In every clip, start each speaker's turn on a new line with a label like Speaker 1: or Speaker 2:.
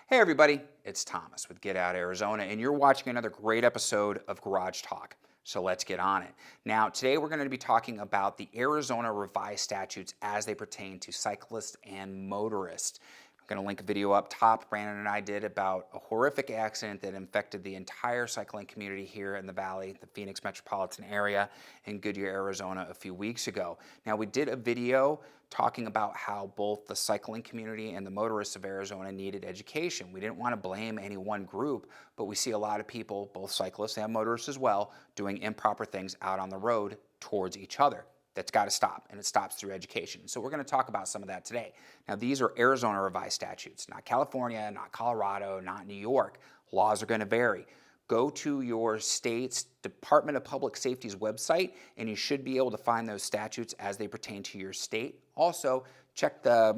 Speaker 1: Hey everybody, it's Thomas with Get Out Arizona, and you're watching another great episode of Garage Talk. So let's get on it. Now, today we're going to be talking about the Arizona revised statutes as they pertain to cyclists and motorists. I'm going to link a video up top Brandon and I did about a horrific accident that infected the entire cycling community here in the Valley, the Phoenix metropolitan area in Goodyear, Arizona a few weeks ago. Now, we did a video talking about how both the cycling community and the motorists of Arizona needed education. We didn't want to blame any one group, but we see a lot of people, both cyclists and motorists as well, doing improper things out on the road towards each other. That's got to stop, and it stops through education. So we're going to talk about some of that today. Now, these are Arizona revised statutes, not California, not Colorado, not New York. Laws are going to vary. Go to your state's Department of Public Safety's website, and you should be able to find those statutes as they pertain to your state. Also, check the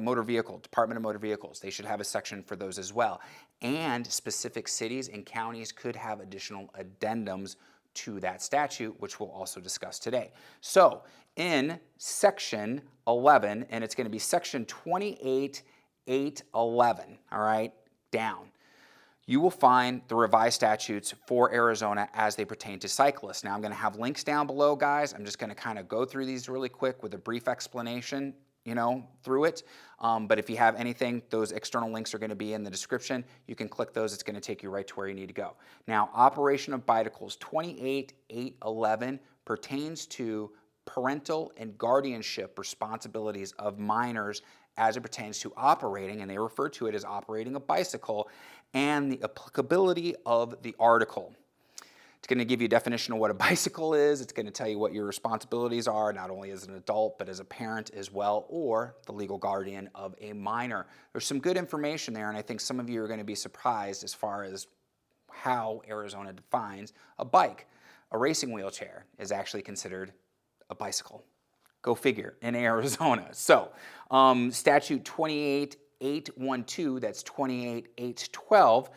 Speaker 1: Department of Motor Vehicles. They should have a section for those as well. And specific cities and counties could have additional addendums to that statute, which we'll also discuss today. So in section 11, and it's going to be section 28.811, all right, down, you will find the revised statutes for Arizona as they pertain to cyclists. Now I'm going to have links down below, guys. I'm just going to kind of go through these really quick with a brief explanation, through it. But if you have anything, those external links are going to be in the description. You can click those. It's going to take you right to where you need to go. Now, operation of bicycles 28.811 pertains to parental and guardianship responsibilities of minors as it pertains to operating, and they refer to it as operating a bicycle, and the applicability of the article. It's going to give you a definition of what a bicycle is. It's going to tell you what your responsibilities are, not only as an adult, but as a parent as well, or the legal guardian of a minor. There's some good information there, and I think some of you are going to be surprised as far as how Arizona defines a bike. A racing wheelchair is actually considered a bicycle. Go figure, in Arizona. So, Statute 28.812, that's 28.812,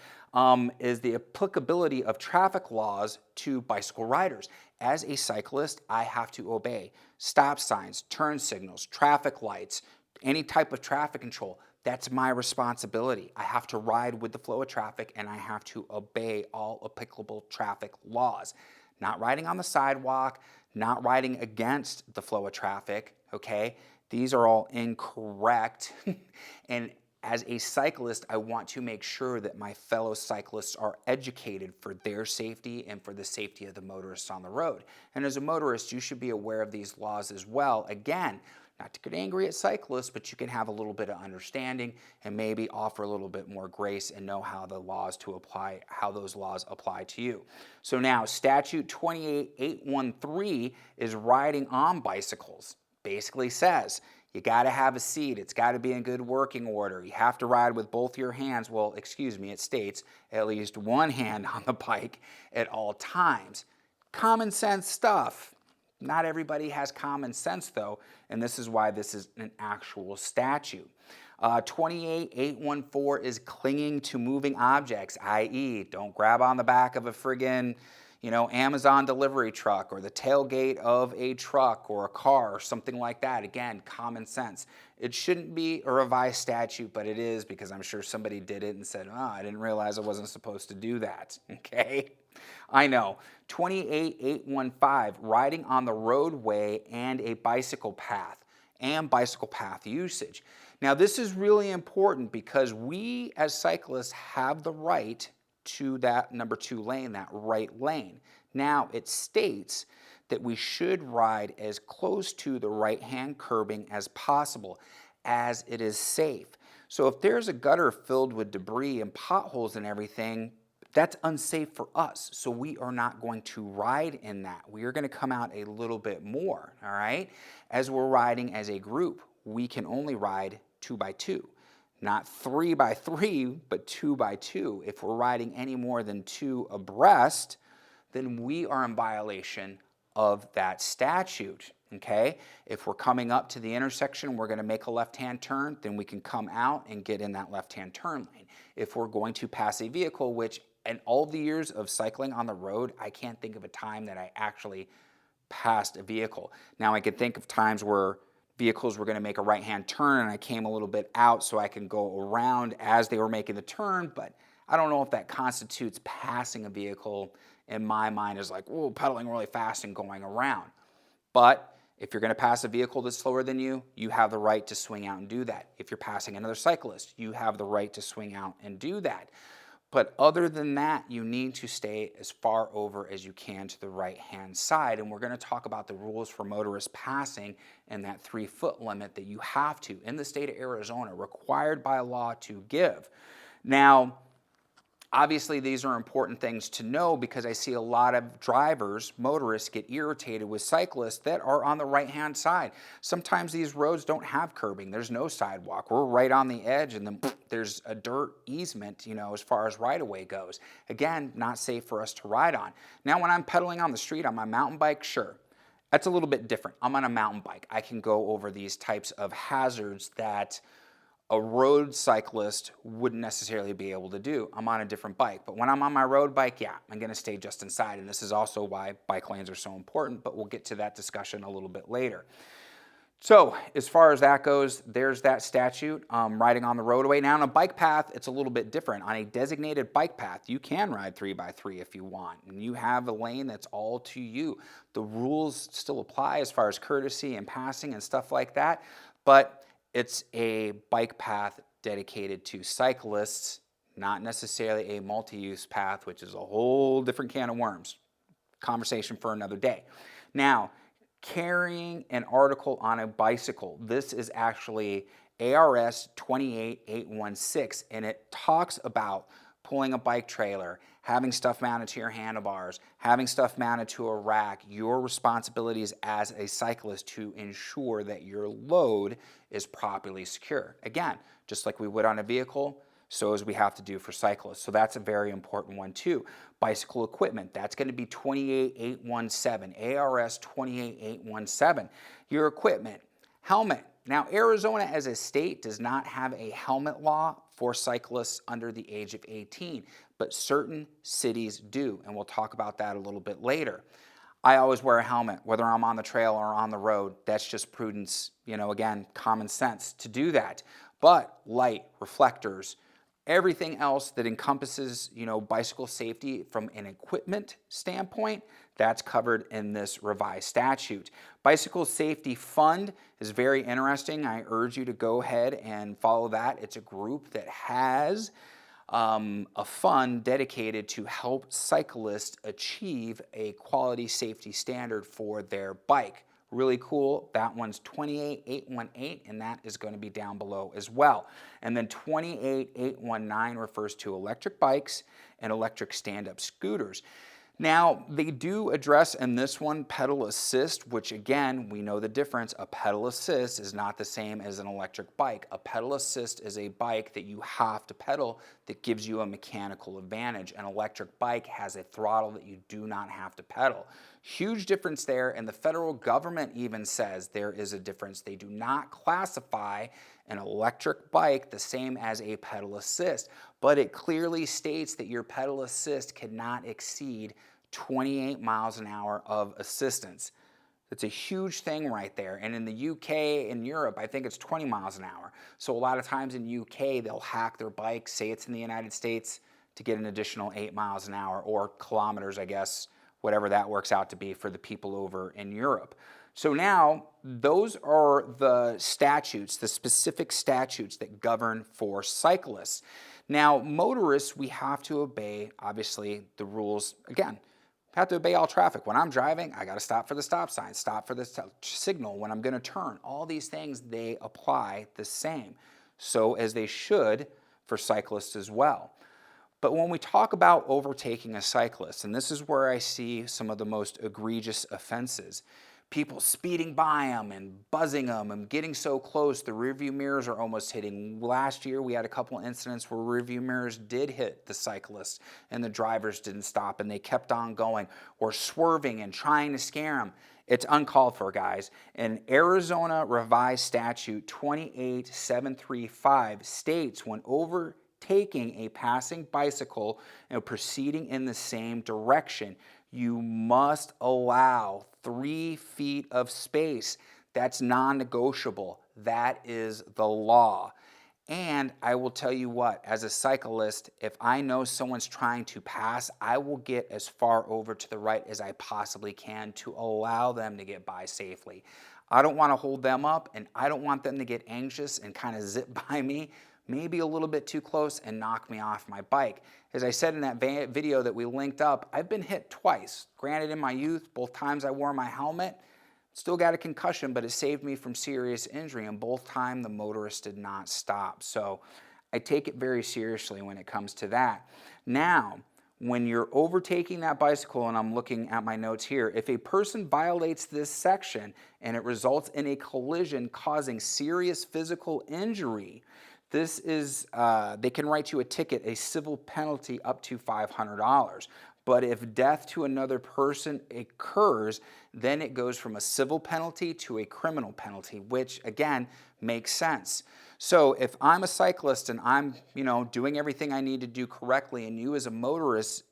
Speaker 1: is the applicability of traffic laws to bicycle riders. As a cyclist, I have to obey stop signs, turn signals, traffic lights, any type of traffic control. That's my responsibility. I have to ride with the flow of traffic, and I have to obey all applicable traffic laws. Not riding on the sidewalk, not riding against the flow of traffic, okay? These are all incorrect. And as a cyclist, I want to make sure that my fellow cyclists are educated for their safety and for the safety of the motorists on the road. And as a motorist, you should be aware of these laws as well. Again, not to get angry at cyclists, but you can have a little bit of understanding and maybe offer a little bit more grace and know how the laws to apply, how those laws apply to you. So now, Statute 28.813 is riding on bicycles. Basically says, you got to have a seat. It's got to be in good working order. You have to ride with both your hands. Well, excuse me, it states at least one hand on the bike at all times. Common sense stuff. Not everybody has common sense, though, and this is why this is an actual statute. 28.814 is clinging to moving objects, i.e., don't grab on the back of a friggin', Amazon delivery truck or the tailgate of a truck or a car or something like that. Again, common sense. It shouldn't be a revised statute, but it is because I'm sure somebody did it and said, oh, I didn't realize I wasn't supposed to do that, okay? I know. 28.815, riding on the roadway and a bicycle path and bicycle path usage. Now, this is really important because we as cyclists have the right to that number 2 lane, that right lane. Now, it states that we should ride as close to the right-hand curbing as possible, as it is safe. So if there's a gutter filled with debris and potholes and everything, that's unsafe for us. So we are not going to ride in that. We are going to come out a little bit more, all right? As we're riding as a group, we can only ride 2x2. Not 3x3, but 2x2. If we're riding any more than 2 abreast, then we are in violation of that statute, okay? If we're coming up to the intersection, we're going to make a left-hand turn, then we can come out and get in that left-hand turn lane. If we're going to pass a vehicle, which in all the years of cycling on the road, I can't think of a time that I actually passed a vehicle. Now, I could think of times where vehicles were going to make a right-hand turn and I came a little bit out so I can go around as they were making the turn, but I don't know if that constitutes passing a vehicle. In my mind is like, oh, pedaling really fast and going around. But if you're going to pass a vehicle that's slower than you have the right to swing out and do that. If you're passing another cyclist, you have the right to swing out and do that. But other than that, you need to stay as far over as you can to the right-hand side. And we're going to talk about the rules for motorists passing and that 3-foot limit that you have to, in the state of Arizona, required by law to give. Now, obviously, these are important things to know because I see a lot of drivers, motorists, get irritated with cyclists that are on the right-hand side. Sometimes these roads don't have curbing. There's no sidewalk. We're right on the edge, and then there's a dirt easement, as far as right-of-way goes. Again, not safe for us to ride on. Now, when I'm pedaling on the street on my mountain bike, sure, that's a little bit different. I'm on a mountain bike. I can go over these types of hazards that a road cyclist wouldn't necessarily be able to do. I'm on a different bike. But when I'm on my road bike, yeah, I'm going to stay just inside. And this is also why bike lanes are so important, but we'll get to that discussion a little bit later. So as far as that goes, there's that statute, riding on the roadway. Now on a bike path, it's a little bit different. On a designated bike path, you can ride 3x3 if you want, and you have a lane that's all to you. The rules still apply as far as courtesy and passing and stuff like that, but it's a bike path dedicated to cyclists, not necessarily a multi-use path, which is a whole different can of worms. Conversation for another day. Now, carrying an article on a bicycle. This is actually ARS 28816, and it talks about pulling a bike trailer, having stuff mounted to your handlebars, having stuff mounted to a rack. Your responsibilities as a cyclist to ensure that your load is properly secure. Again, just like we would on a vehicle, so as we have to do for cyclists. So that's a very important one too. Bicycle equipment, that's going to be 28817, ARS 28817. Your equipment, helmet. Now, Arizona as a state does not have a helmet law for cyclists under the age of 18, but certain cities do, and we'll talk about that a little bit later. I always wear a helmet, whether I'm on the trail or on the road. That's just prudence, again, common sense to do that. But light, reflectors, everything else that encompasses, bicycle safety from an equipment standpoint, that's covered in this revised statute. Bicycle Safety Fund is very interesting. I urge you to go ahead and follow that. It's a group that has a fund dedicated to help cyclists achieve a quality safety standard for their bike. Really cool. That one's 28818, and that is going to be down below as well. And then 28819 refers to electric bikes and electric stand-up scooters. Now, they do address in this one pedal assist, which again, we know the difference. A pedal assist is not the same as an electric bike. A pedal assist is a bike that you have to pedal that gives you a mechanical advantage. An electric bike has a throttle that you do not have to pedal. Huge difference there, and the federal government even says there is a difference. They do not classify an electric bike the same as a pedal assist, but it clearly states that your pedal assist cannot exceed 28 miles an hour of assistance. That's a huge thing right there. And in the UK and Europe, I think it's 20 miles an hour. So a lot of times in UK, they'll hack their bike, say it's in the United States, to get an additional 8 miles an hour, or kilometers, I guess, whatever that works out to be for the people over in Europe. So now, those are the statutes, the specific statutes that govern for cyclists. Now, motorists, we have to obey, obviously, the rules. Again, have to obey all traffic. When I'm driving, I got to stop for the stop sign, stop for the signal when I'm going to turn. All these things, they apply the same, so as they should for cyclists as well. But when we talk about overtaking a cyclist, and this is where I see some of the most egregious offenses, people speeding by them and buzzing them and getting so close the rearview mirrors are almost hitting. Last year we had a couple incidents where rearview mirrors did hit the cyclists and the drivers didn't stop and they kept on going, or swerving and trying to scare them. It's uncalled for, guys. And Arizona Revised Statute 28735 states when overtaking a passing bicycle and proceeding in the same direction, you must allow 3 feet of space. That's non-negotiable. That is the law. And I will tell you what, as a cyclist, if I know someone's trying to pass, I will get as far over to the right as I possibly can to allow them to get by safely. I don't want to hold them up, and I don't want them to get anxious and kind of zip by me, maybe a little bit too close, and knock me off my bike. As I said in that video that we linked up, I've been hit twice. Granted, in my youth, both times I wore my helmet. Still got a concussion, but it saved me from serious injury, and both times the motorist did not stop. So I take it very seriously when it comes to that. Now, when you're overtaking that bicycle, and I'm looking at my notes here, if a person violates this section and it results in a collision causing serious physical injury, this is, they can write you a ticket, a civil penalty up to $500. But if death to another person occurs, then it goes from a civil penalty to a criminal penalty, which again makes sense. So if I'm a cyclist and I'm, doing everything I need to do correctly, and you as a motorist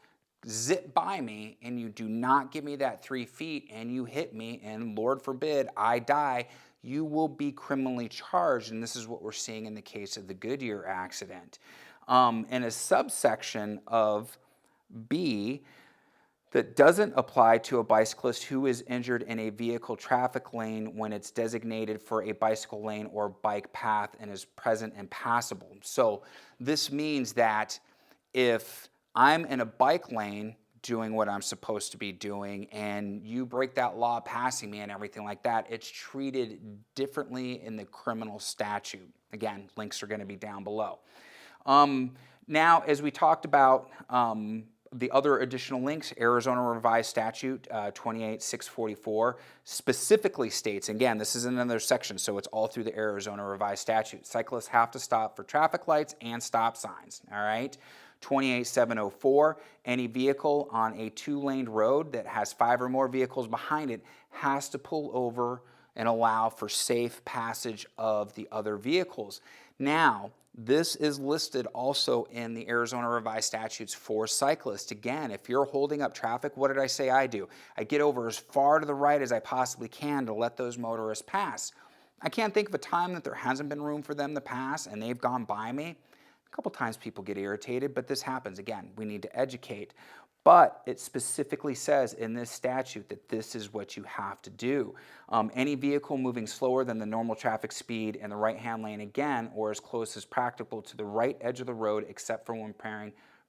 Speaker 1: zip by me and you do not give me that 3 feet and you hit me and Lord forbid I die, you will be criminally charged. And this is what we're seeing in the case of the Goodyear accident. In a subsection of B that doesn't apply to a bicyclist who is injured in a vehicle traffic lane when it's designated for a bicycle lane or bike path and is present and passable. So this means that if I'm in a bike lane doing what I'm supposed to be doing and you break that law passing me and everything like that, it's treated differently in the criminal statute. Again, links are going to be down below. Now, as we talked about, the other additional links, Arizona Revised Statute 28644 specifically states, again, this is in another section, so it's all through the Arizona Revised Statute. Cyclists have to stop for traffic lights and stop signs, all right? 28704, any vehicle on a 2-lane road that has 5 or more vehicles behind it has to pull over and allow for safe passage of the other vehicles. Now, this is listed also in the Arizona Revised Statutes for cyclists. Again, if you're holding up traffic, what did I say I do? I get over as far to the right as I possibly can to let those motorists pass. I can't think of a time that there hasn't been room for them to pass and they've gone by me. A couple times people get irritated, but this happens. Again, we need to educate. But it specifically says in this statute that this is what you have to do. Any vehicle moving slower than the normal traffic speed in the right-hand lane again, or as close as practical to the right edge of the road except for when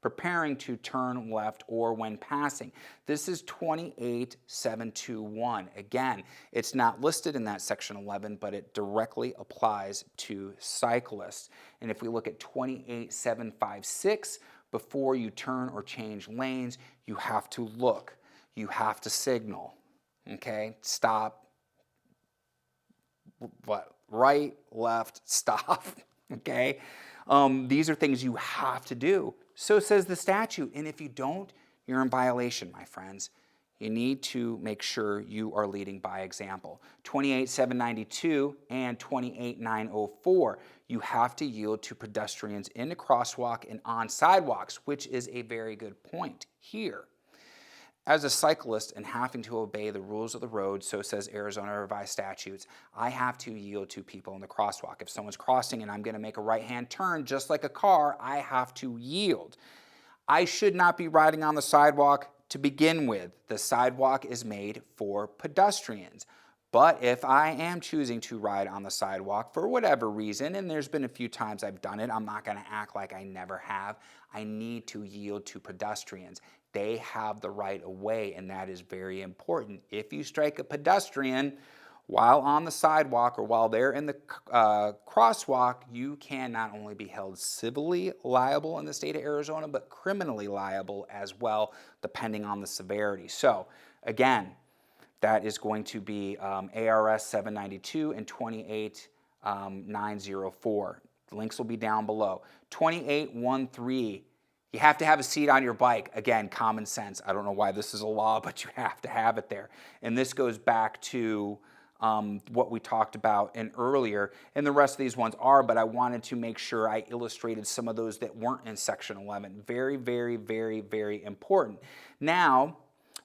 Speaker 1: preparing to turn left or when passing. This is 28721. Again, it's not listed in that section 11, but it directly applies to cyclists. And if we look at 28756, before you turn or change lanes, you have to look, you have to signal, okay? Stop, right, left, stop, okay? These are things you have to do. So says the statute, and if you don't, you're in violation, my friends. You need to make sure you are leading by example. 28792 and 28904, you have to yield to pedestrians in the crosswalk and on sidewalks, which is a very good point here. As a cyclist and having to obey the rules of the road, so says Arizona Revised Statutes, I have to yield to people in the crosswalk. If someone's crossing and I'm going to make a right-hand turn, just like a car, I have to yield. I should not be riding on the sidewalk to begin with. The sidewalk is made for pedestrians. But if I am choosing to ride on the sidewalk for whatever reason, and there's been a few times I've done it, I'm not going to act like I never have, I need to yield to pedestrians. They have the right of way, and that is very important. If you strike a pedestrian while on the sidewalk or while they're in the crosswalk, you can not only be held civilly liable in the state of Arizona, but criminally liable as well, depending on the severity. So, again, that is going to be ARS 792 and 28904. The links will be down below. 2813. You have to have a seat on your bike. Again, common sense. I don't know why this is a law, but you have to have it there. And this goes back to what we talked about earlier, and the rest of these ones are, but I wanted to make sure I illustrated some of those that weren't in Section 11. Very, very, very, very important. Now,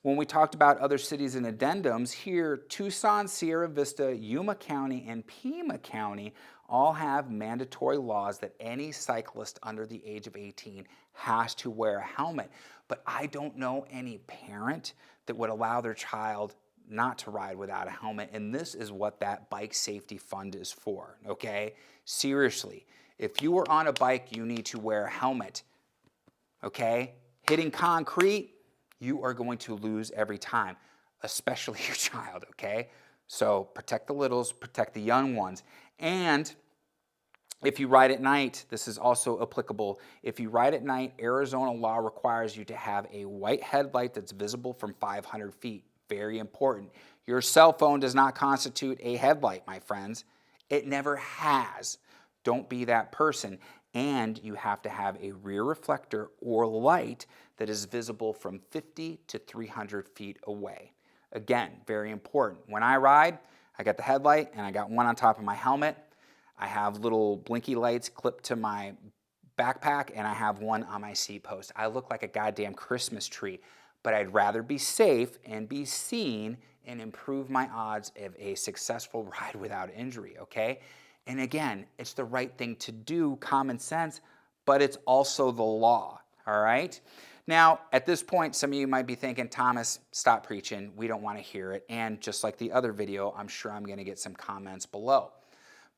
Speaker 1: When we talked about other cities and addendums, here Tucson, Sierra Vista, Yuma County, and Pima County all have mandatory laws that any cyclist under the age of 18 has to wear a helmet. But I don't know any parent that would allow their child not to ride without a helmet, and this is what that bike safety fund is for, okay? Seriously, if you are on a bike, you need to wear a helmet, okay? Hitting concrete, you are going to lose every time, especially your child, okay? So protect the littles, protect the young ones. And if you ride at night, this is also applicable. If you ride at night, Arizona law requires you to have a white headlight that's visible from 500 feet. Very important. Your cell phone does not constitute a headlight, my friends. It never has. Don't be that person. And you have to have a rear reflector or light that is visible from 50 to 300 feet away. Again, very important. When I ride, I got the headlight and I got one on top of my helmet. I have little blinky lights clipped to my backpack and I have one on my seat post. I look like a goddamn Christmas tree, but I'd rather be safe and be seen and improve my odds of a successful ride without injury, okay? And again, it's the right thing to do, common sense, but it's also the law, all right? Now, at this point, some of you might be thinking, Thomas, stop preaching. We don't want to hear it. And just like the other video, I'm sure I'm going to get some comments below.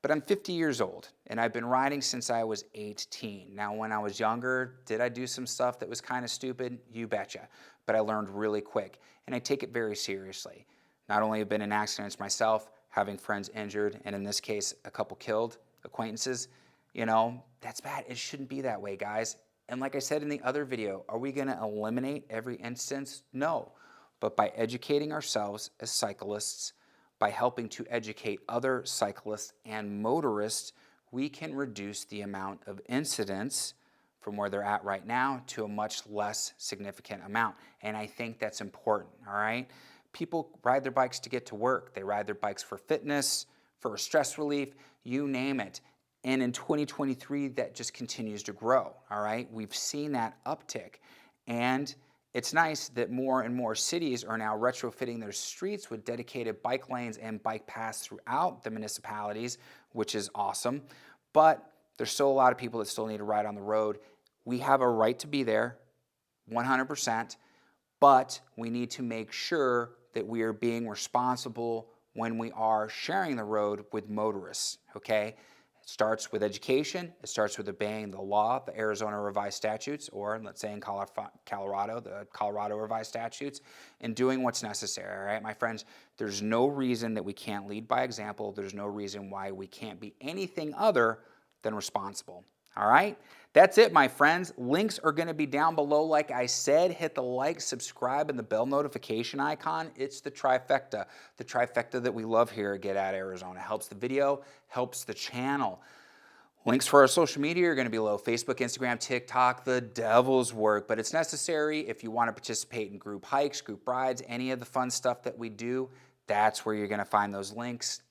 Speaker 1: But I'm 50 years old, and I've been riding since I was 18. Now, when I was younger, did I do some stuff that was kind of stupid? You betcha. But I learned really quick, and I take it very seriously. Not only have been in accidents myself, having friends injured, and in this case, a couple killed, acquaintances, you know, that's bad. It shouldn't be that way, guys. And like I said in the other video, are we going to eliminate every instance? No. But by educating ourselves as cyclists, by helping to educate other cyclists and motorists, we can reduce the amount of incidents from where they're at right now to a much less significant amount. And I think that's important, all right? People ride their bikes to get to work. They ride their bikes for fitness, for stress relief, you name it. And in 2023, that just continues to grow, all right? We've seen that uptick. And it's nice that more and more cities are now retrofitting their streets with dedicated bike lanes and bike paths throughout the municipalities, which is awesome. But there's still a lot of people that still need to ride on the road. We have a right to be there, 100%, but we need to make sure that we are being responsible when we are sharing the road with motorists, okay? It starts with education. It starts with obeying the law, the Arizona revised statutes, or let's say in Colorado, the Colorado revised statutes, and doing what's necessary, all right, my friends? There's no reason that we can't lead by example. There's no reason why we can't be anything other than responsible, all right? That's it, my friends. Links are going to be down below. Like I said, hit the like, subscribe, and the bell notification icon. It's the trifecta that we love here at Get Out Arizona. Helps the video, helps the channel. Links for our social media are going to be below: Facebook, Instagram, TikTok, the devil's work. But it's necessary if you want to participate in group hikes, group rides, any of the fun stuff that we do. That's where you're going to find those links.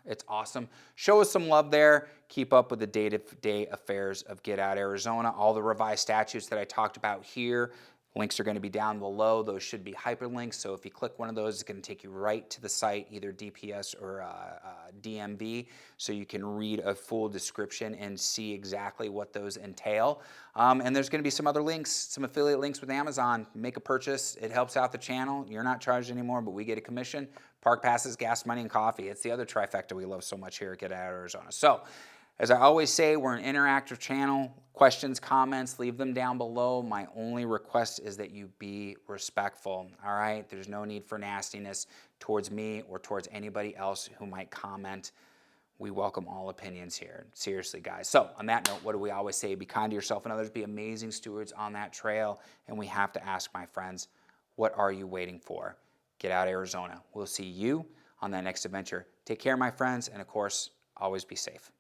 Speaker 1: It's awesome. Show us some love there. Keep up with the day-to-day affairs of Get Out Arizona. All the revised statutes that I talked about here, links are going to be down below. Those should be hyperlinks. So if you click one of those, it's going to take you right to the site, either DPS or DMV, so you can read a full description and see exactly what those entail. And there's going to be some other links, some affiliate links with Amazon. Make a purchase. It helps out the channel. You're not charged anymore, but we get a commission. Park passes, gas money, and coffee. It's the other trifecta we love so much here at Get Out Arizona. So, as I always say, we're an interactive channel. Questions, comments, leave them down below. My only request is that you be respectful, all right? There's no need for nastiness towards me or towards anybody else who might comment. We welcome all opinions here. Seriously, guys. So, on that note, what do we always say? Be kind to yourself and others. Be amazing stewards on that trail. And we have to ask, my friends, what are you waiting for? Get Out Arizona. We'll see you on that next adventure. Take care, my friends, and of course, always be safe.